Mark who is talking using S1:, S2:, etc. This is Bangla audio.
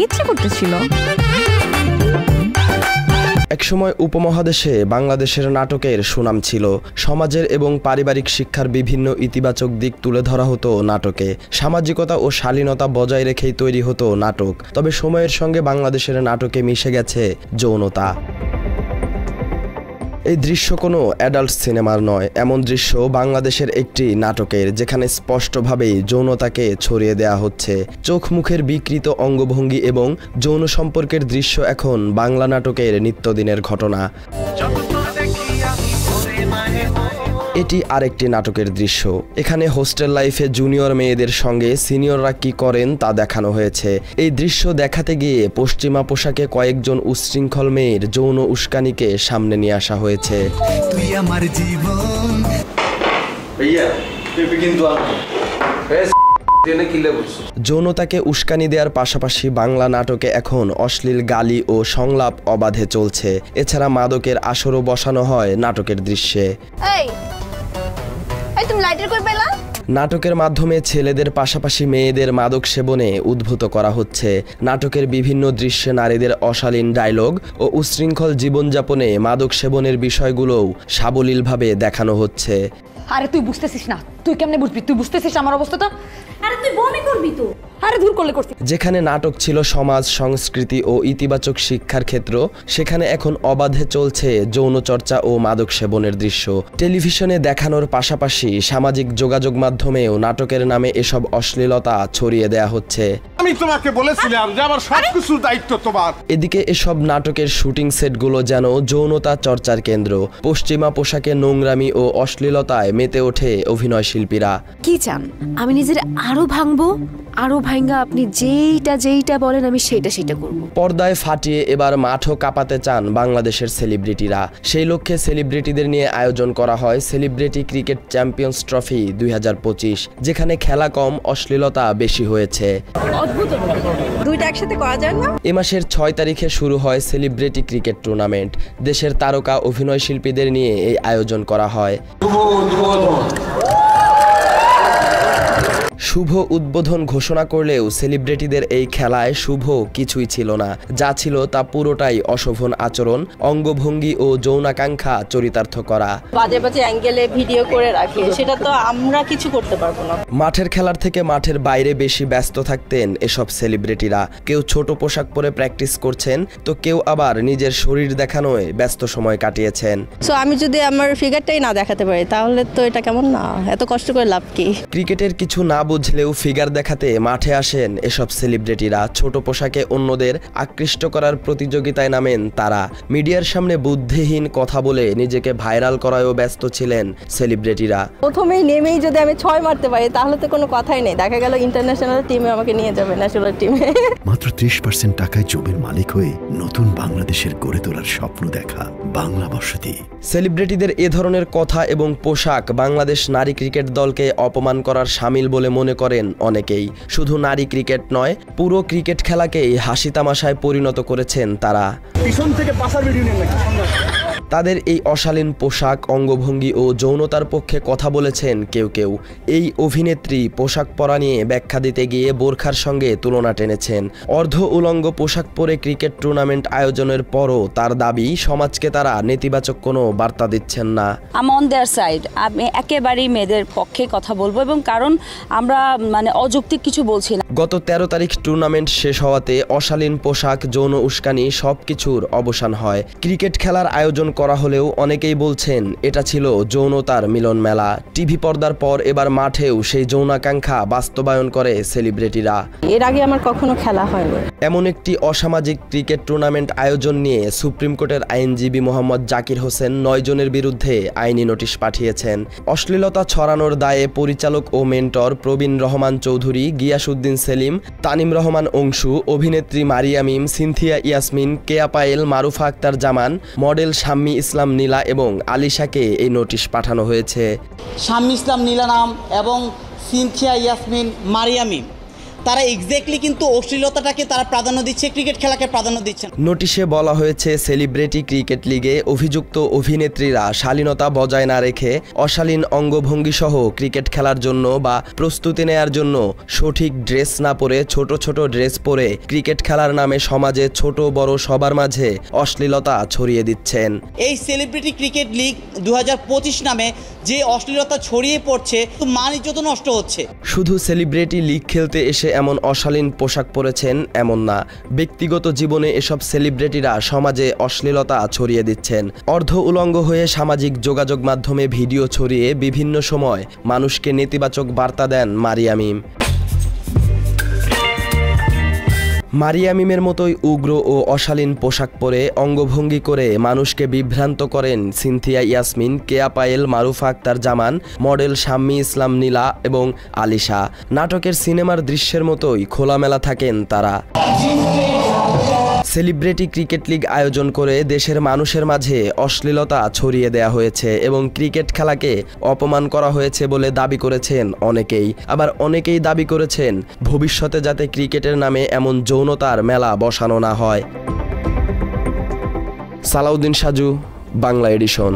S1: ইচ্ছে করতেছিল।
S2: একসময় উপমহাদেশে বাংলাদেশের নাটকের সুনাম ছিল। সমাজের এবং পারিবারিক শিক্ষার বিভিন্ন ইতিবাচক দিক তুলে ধরা হতো নাটকে। সামাজিকতা ও শালীনতা বজায় রেখেই তৈরি হতো নাটক। তবে সময়ের সঙ্গে বাংলাদেশের নাটকে মিশে গেছে যৌনতা। এই দৃশ্য কোনো অ্যাডাল্ট সিনেমার নয়, এমন দৃশ্য বাংলাদেশের একটি নাটকের, যেখানে স্পষ্টভাবেই যৌনতাকে ছড়িয়ে দেয়া হচ্ছে। চোখ মুখের বিকৃত অঙ্গভঙ্গি এবং যৌন সম্পর্কের দৃশ্য এখন বাংলা নাটকের নিত্যদিনের ঘটনা। এটি আরেকটি নাটকের দৃশ্য। এখানে হোস্টেল লাইফে জুনিয়র মেয়েদের সঙ্গে সিনিয়ররা কি করেন তা দেখানো হয়েছে। এই দৃশ্য দেখাতে গিয়ে পশ্চিমা পোশাকে কয়েকজন উচ্ছৃঙ্খল মেয়ের যৌন উস্কানিকে সামনে নিয়ে আসা হয়েছে। যৌনতাকে উস্কানি দেওয়ার পাশাপাশি বাংলা নাটকে এখন অশ্লীল গালি ও সংলাপ অবাধে চলছে। এছাড়া মাদকের আসরও বসানো হয় নাটকের দৃশ্যে। নাটকের মাধ্যমে ছেলেদের পাশাপাশি মেয়েদের মাদক সেবনে উদ্বুদ্ধ করা হচ্ছে। নাটকের বিভিন্ন দৃশ্যে নারীদের অশালীন ডায়লগ ও উচ্ছৃঙ্খল জীবনযাপনে মাদক সেবনের বিষয়গুলোও সাবলীলভাবে দেখানো হচ্ছে।
S1: আরে তুই বুঝতেছিস না, তুই কেমনে বুঝবি? তুই বুঝতেছিস আমার অবস্থাটা? আরে তুই বমি করবি তো। আরে দূর করলে করছিস। যেখানে নাটক ছিল সমাজ, সংস্কৃতি ও ইতিবাচক শিক্ষার ক্ষেত্র, সেখানে এখন অবাধে চলছে যৌন চর্চা ও মাদক সেবনের দৃশ্য। টেলিভিশনে দেখানোর পাশাপাশি সামাজিক যোগাযোগ মাধ্যমেও নাটকের নামে এসব অশ্লীলতা ছড়িয়ে দেয়া হচ্ছে।
S3: আমি তোমাকে বলেছিলাম যে আমার সবকিছুর দায়িত্ব তোমার।
S2: এদিকে এসব নাটকের শুটিং সেটগুলো যেন যৌনতা চর্চার কেন্দ্র। পশ্চিমা পোশাকে নোংরামি ও অশ্লীলতায় মেতে ওঠে অভিনয় শিল্পীরা।
S4: কি চান আমি নিজের আরো ভাঙবো? আরো ভাঙ্গা আপনি যেইটা বলেন আমি সেটা করব।
S2: পর্দায় ফাটিয়ে এবার মাঠও কাঁপাতে চান বাংলাদেশের সেলিব্রিটিরা। সেই লক্ষ্যে সেলিব্রিটিদের নিয়ে আয়োজন করা হয় সেলিব্রিটি ক্রিকেট চ্যাম্পিয়ন্স ট্রফি 2025, যেখানে খেলা কম, অশ্লীলতা বেশি হয়েছে।
S1: দুইটা একসাথে করা যায় না?
S2: এ মাসের 6 তারিখে শুরু হয় সেলিব্রিটি ক্রিকেট টুর্নামেন্ট। দেশের তারকা অভিনয় শিল্পীদের নিয়ে এই আয়োজন করা হয়। শুভ উদ্বোধন ঘোষণা করলেও সেলিব্রিটিদের এই খেলায় শুভ কিছুই ছিল না। যা ছিল তা পুরোটাই অশোভন আচরণ, অঙ্গভঙ্গি ও যৌনাকাঙ্ক্ষা চরিতার্থ করা।
S5: বাজে অ্যাঙ্গেলে ভিডিও করে রাখে, সেটা তো আমরা কিছু করতে পারবো না।
S2: মাঠের খেলার থেকে মাঠের বাইরে বেশি ব্যস্ত থাকতেন এসব সেলিব্রিটিরা। কেউ ছোট পোশাক পরে প্র্যাকটিস করছেন, তো কেউ আবার নিজের শরীর দেখানোয় ব্যস্ত সময় কাটিয়েছেন।
S5: সো আমি যদি আমার ফিগারটাই না দেখাতে পারি তাহলে তো এটা কেমন না? এত কষ্ট করে লাভ কি?
S2: ক্রিকেটের কিছু না বুঝলেও ফিগার দেখাতে মাঠে আসেন এসব সেলিব্রিটিরা। ছোট পোশাকে অন্যদের আকৃষ্ট করার প্রতিযোগিতায় নামেন তারা। মিডিয়ার সামনে বুদ্ধিহীন কথা বলে নিজেকে ভাইরাল করায়ও ব্যস্ত ছিলেন সেলিব্রিটিরা।
S5: প্রথমেই নেমেই যদি আমি 6 মারতে পারি তাহলে তো কোনো কথাই নেই। দেখা গেল ইন্টারন্যাশনাল টিমে আমাকে নিয়ে যাবে, ন্যাশনাল টিমে।
S6: মাত্র 30% টাকায় জমির মালিক হয়ে নতুন বাংলাদেশের গড়ে তোলার স্বপ্ন দেখা বাংলা বসতি।
S2: সেলিব্রিটিদের এ ধরনের কথা এবং পোশাক বাংলাদেশ নারী ক্রিকেট দলকে অপমান করার শামিল বলে মনে করেন অনেকেই। শুধু নারী ক্রিকেট নয়, পুরো ক্রিকেট খেলাকেই হাসি তামাশায় পরিণত করেছেন তারা।
S3: পিছন থেকে পাসার ভিডিও নিয়ে
S2: তাদের এই অশালীন পোশাক, অঙ্গভঙ্গি ও যৌনতার পক্ষে কথা বলেছেন কেউ। এই অভিনেত্রী পোশাক পরা নিয়ে ব্যাখ্যা দিতে গিয়ে বোরখার সঙ্গে তুলনা টেনেছেন। অর্ধ উলঙ্গ পোশাক পরে ক্রিকেট টুর্নামেন্ট আয়োজনের পরও তার দাবি, সমাজকে তারা নেতিবাচক কোনো বার্তা দিচ্ছেন না।
S7: অন দেয়ার সাইড আমি একেবারেই মেয়েদের পক্ষে কথা বলবো, এবং কারণ আমরা অযৌক্তিক কিছু বলছি না।
S2: গত 13 তারিখ টুর্নামেন্ট শেষ হওয়াতে অশালীন পোশাক, যৌন উস্কানি সবকিছুর অবসান হয়। ক্রিকেট খেলার আয়োজন করা হলেও অনেকেই বলছেন এটা ছিল যৌনতার মিলন মেলা। টিভি পর্দার পর এবার মাঠেও সেই যৌনাকাঙ্ক্ষা বাস্তবায়ন করে সেলিব্রিটিরা।
S5: এর আগে আমার কখনো খেলা হয়নি।
S2: এমন একটি অসামাজিক ক্রিকেট টুর্নামেন্ট আয়োজন নিয়ে সুপ্রিম কোর্টের আইনজীবী মোহাম্মদ জাকির হোসেন 9 জনের বিরুদ্ধে আইনি নোটিশ পাঠিয়েছেন। অশ্লীলতা ছড়ানোর দায়ে পরিচালক ও মেন্টর প্রবীণ রহমান চৌধুরী, গিয়াসউদ্দিন সেলিম, তানিম রহমান অংশু, অভিনেত্রী মারিয়া মিম, সিনথিয়া ইয়াসমিন, কেয়া পায়েল, মারুফা আক্তার জামান, মডেল শাম্মী ইসলাম নীলা এবং আলিশাকে এই নোটিশ পাঠানো হয়েছে।
S8: শাম্মী ইসলাম নীলা নাম এবং সিনথিয়া ইয়াসমিন মারিয়া মিম, তারা এক্স্যাক্টলি কিন্তু অশ্লীলতাটাকে তারা প্রাধান্য দিচ্ছে, ক্রিকেট খেলাকে প্রাধান্য দিচ্ছে।
S2: নোটিশে বলা হয়েছে সেলিব্রিটি ক্রিকেট লিগে অভিযুক্ত অভিনেত্রীরা শালীনতা বজায় না রেখে অশালীন অঙ্গভঙ্গি সহ ক্রিকেট খেলার জন্য বা প্রস্তুতি নেয়ার জন্য সঠিক ড্রেস না পরে ছোট ছোট ড্রেস পরে ক্রিকেট খেলার নামে সমাজে ছোট বড় সবার মাঝে অশ্লীলতা ছড়িয়ে দিচ্ছেন।
S8: এই সেলিব্রিটি ক্রিকেট লিগ 2025 নামে যে অশ্লীলতা ছড়িয়ে পড়ছে, মান ইজ্জত নষ্ট হচ্ছে।
S2: শুধু সেলিব্রিটি লিগ খেলতে এসে এমন অশালীন পোশাক পরেছেন এমন না, ব্যক্তিগত জীবনে এসব সেলিব্রিটিরা সমাজে অশ্লীলতা ছড়িয়ে দিচ্ছেন। অর্ধ উলঙ্গ হয়ে সামাজিক যোগাযোগ মাধ্যমে ভিডিও ছড়িয়ে বিভিন্ন সময় মানুষকে নেতিবাচক বার্তা দেন মারিয়া মিম। মারিয়া মিমের মতোই উগ্র ও অশালীন পোশাক পরে অঙ্গভঙ্গি করে মানুষকে বিভ্রান্ত করেন সিনথিয়া ইয়াসমিন, কেয়া পায়েল, মারুফা আক্তার জামান, মডেল শাম্মী ইসলাম নীলা এবং আলিশা। নাটকের সিনেমার দৃশ্যের মতোই খোলামেলা থাকেন তারা। সেলিব্রিটি ক্রিকেট লিগ আয়োজন করে দেশের মানুষের মাঝে অশ্লীলতা ছড়িয়ে দেয়া হয়েছে এবং ক্রিকেট খেলাকে অপমান করা হয়েছে বলে দাবি করেছেন অনেকেই। আবার অনেকেই দাবি করেছেন ভবিষ্যতে যাতে ক্রিকেটের নামে এমন যৌনতার মেলা বসানো না হয়। সালাউদ্দিন সাজু, বাংলা এডিশন।